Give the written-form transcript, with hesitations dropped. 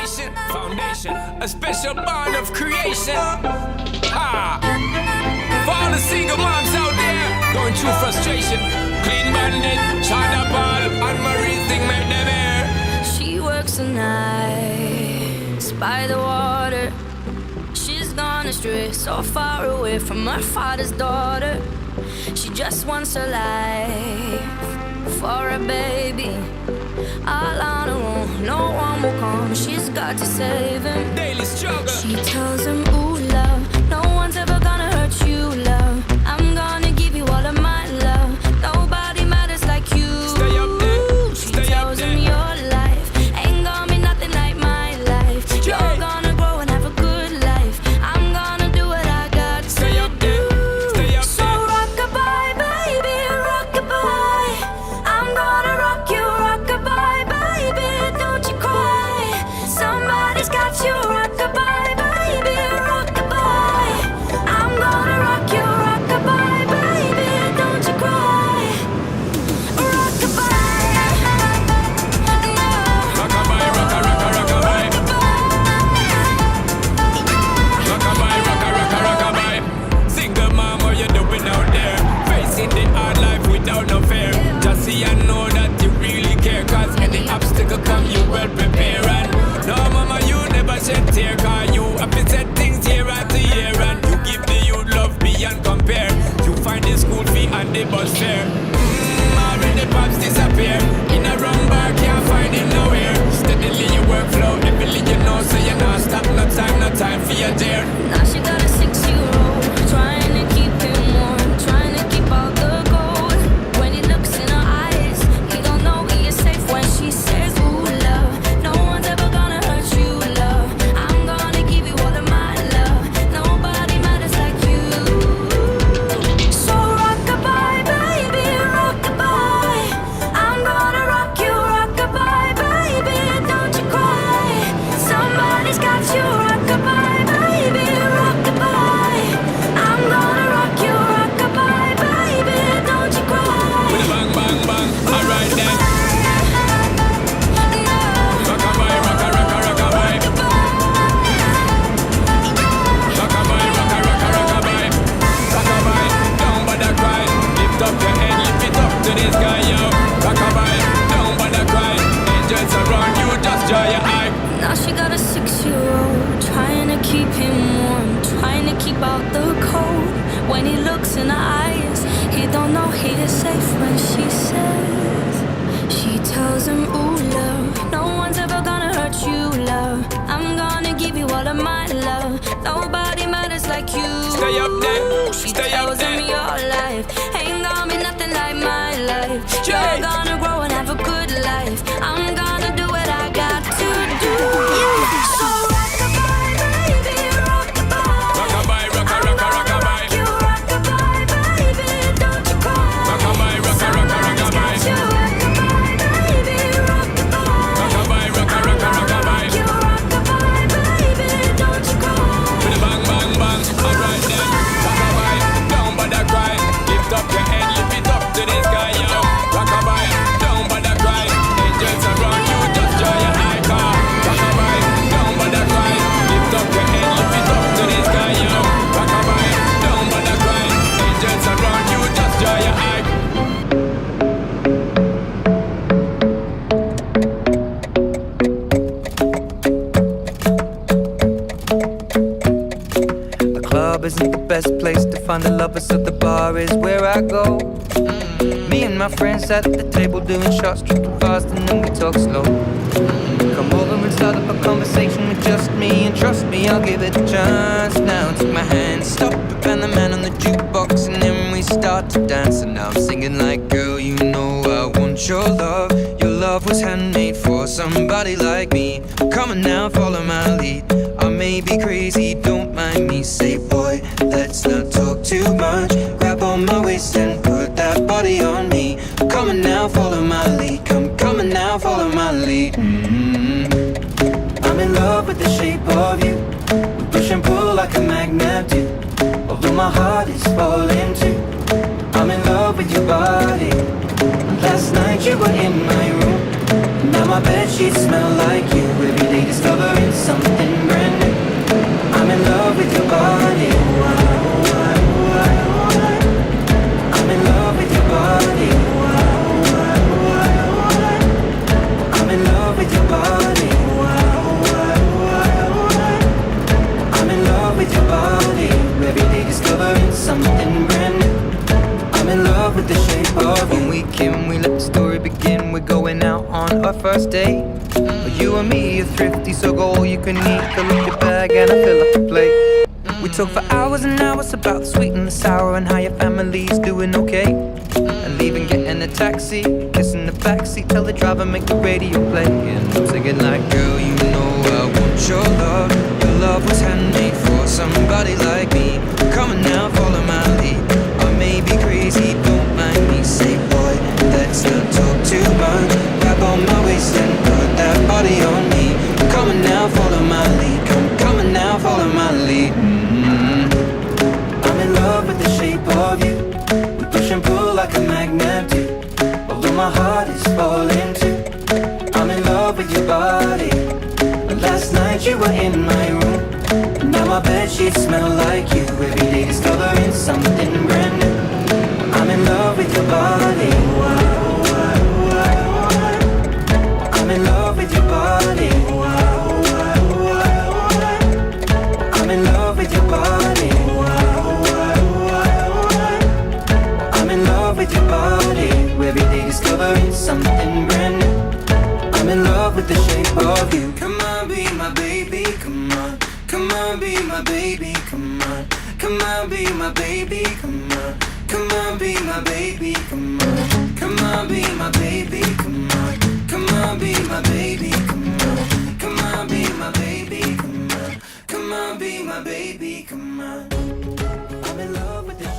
nation, foundation, a special bond of creation. Ah, for all the single moms out there going through frustration, Clean Bandit, China Ball, and Marie thing make them air. She works the nights by the water. She's gone astray, so far away from her father's daughter. She just wants her life for a baby. All on her own, no one will come. She's got to save him. Daily struggle. She tells him, ooh, love, no one's ever gonna hurt you, love. I'm gonna give you all of my love. Nobody matters like you. Stay up there. She Stay up tells there. him your life ain't gonna be nothing like my life. You're gonna grow and have a good life. I'm gonna do what I got to Stay up there. do. Stay up So there. rock-a-bye, baby, rock-a-bye. I'm gonna rock you, rock-a-bye, baby, don't you cry. Somebody's got you, rock-a-bye, baby, rock-a-bye. I'm gonna rock you, rock-a-bye, baby, don't you cry. Rock-a-bye, no. Rockabye, rocka, rocka, rockabye. Rockabye, rocka, rocka, rockabye. Single mom, what you doing out there? Facing the hard life without no fear. Just see and know that you really care. Cause any obstacle come, you well prepare. And no, mama, you never shed tear. Cause you have to set things year after year. And you give the youth love beyond compare. You find the school fee and the bus fare. Already pops disappear. In a wrong bar, can't find it nowhere. Steadily your workflow, everything you know, so you're not stop. No time for your dear. Now she got a 6-year-old, trying to keep him warm, trying to keep out the cold. When he looks in her eyes, he don't know he is safe when she says, ooh, love, no one's ever gonna hurt you, love. I'm gonna give you all of my love. Nobody matters like you. So rock-a-bye, baby, rock-a-bye. I'm gonna rock you, rock-a-bye, baby, don't you cry. Somebody's got you, rock-a-bye, baby, rock-a-bye. I'm gonna rock you, rock-a-bye, baby, don't you cry. With a bang, bang, bang. Alright then. No. Rockabye, rocka, rocka, rockabye. Rockabye, rocka, rocka, rockabye. Rockabye, don't bother cry. Lift up your head, lift it up to the sky, yo. Rockabye, don't bother cry. Angels around you, just dry your eye. Now she got a 6-year-old, trying to keep him warm, trying to keep out the cold. When he looks in her eyes, he don't know he is safe when she says. She tells him, ooh, love, no one's ever gonna hurt you, love. I'm gonna give you all of my love. Nobody matters like you. Stay up there, She stay up tells him there. your life ain't gonna be nothing like my life. Straight. You're gonna grow and have a good life. I'm gonna do what I got to do. So rock-a-bye, baby, rock-a-bye. Rockabye, rocka, rocka, rockabye. You rock-a-bye, baby, don't you cry. Rockabye, rocka, rocka, rockabye. You rock-a-bye, baby, rock-a-bye. Rockabye, rocka, rocka, rockabye. You rock-a-bye, baby, don't you cry. With a bang, bang, bang. Alright then. Rockabye, don't bother cry. Lift up your head, lift it up to the sky, yo. Rockabye, don't bother cry. Angels around you, just dry your eye, car. Rockabye, don't bother cry. Lift up your head, lift it up to the sky, yo. Rockabye, don't bother cry. Angels around you, just dry your eye. The club isn't the best place to find a lover, so the bar is where I go. Me and my friends at the table doing shots, tripping fast, and then we talk slow. Come over and start up a conversation with just me, and trust me, I'll give it a chance. Now take my hand, stop it, and the man on the jukebox, and then we start to dance. And now I'm singing like, girl, you know I want your love. Your love was handmade for somebody like me. Come on now, follow my lead. I may be crazy, don't mind me. Say, boy, let's not talk too much. Grab on my waist and put that body on me. Come on now, follow my lead. Come on now, follow my lead. I'm in love with the shape of you. We push and pull like a magnet do. Although my heart is falling too. I'm in love with your body. Last night you were in my room. Now my bedsheets smell like you. Every day discovering first date. But you and me are thrifty, so go all you can eat. Fill up your bag and I fill up the plate. We talk for hours and hours about the sweet and the sour and how your family's doing okay. And leaving, getting a taxi, kissing the backseat, tell the driver make the radio play. And I'm singing like, girl, you know I want your love. Your love was handmade for somebody like me. Come on now, follow my lead. I may be crazy, don't mind me. Say, boy, let's not talk too much. Grab on my waist and put that body on me. Come on now, follow my lead. Come on now, follow my lead. I'm in love with the shape of you. We push and pull like a magnet do. Although my heart is falling too. I'm in love with your body. Last night you were in my room. Now my bedsheets smell like you. Every day discovering something brand new. I'm in love with your body. I'm in love with your body. I'm in love with your body. I'm in love with your body. Every day discovering something brand new. I'm in love with the shape of you. Come on, be my baby, come on. Come on, be my baby, come on. Come on, be my baby, come on. Come on, be my baby, come on. Come on, be my baby, come on. Come on, be my baby, come on. Come on, be my baby, come on. Come on, be my baby, come on. I'm in love with the